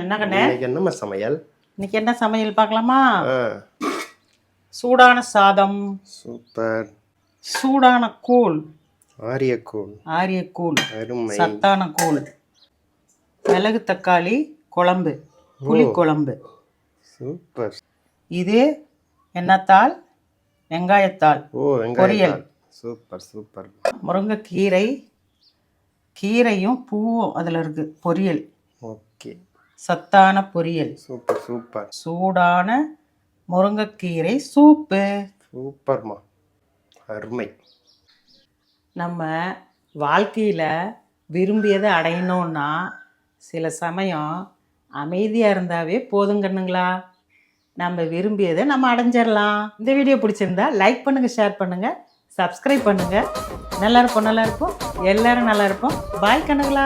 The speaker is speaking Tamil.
என்ன கண்ணே? இன்னைக்கு என்னம்மா சமையல்? இன்னைக்கு என்ன சமையல் பார்க்கலாமா? சூடான சாதம், சூப்பர். சூடான கூழ், ஆரிய கூழ், அருமை, சத்தான கூழ், மிளகு தக்காளி குழம்பு, புளி குழம்பு. சூப்பர். இது எண்ணத்தாள், வெங்காயத்தாள், பொரியல். Super super. முருங்கைக்கீரை, கீரையும் பூவும் அதில் இருக்கு, பொரியல். ஓகே, சத்தான பொரியல். Super super. சூடான முருங்கைக்கீரை சூப்பு. சூப்பர்மா, அருமை. நம்ம வாழ்க்கையில் விரும்பியதை அடையணும்னா சில சமயம் அமைதியாக இருந்தாவே போதுங்கண்ணுங்களா, நம்ம விரும்பியதை நம்ம அடைஞ்சிடலாம். இந்த வீடியோ பிடிச்சிருந்தா லைக் பண்ணுங்கள், ஷேர் பண்ணுங்கள், சப்ஸ்கிரைப் பண்ணுங்கள். நல்லா இருப்போம், எல்லாரும் நல்லா இருப்போம். பாய் கண்ணுங்களா.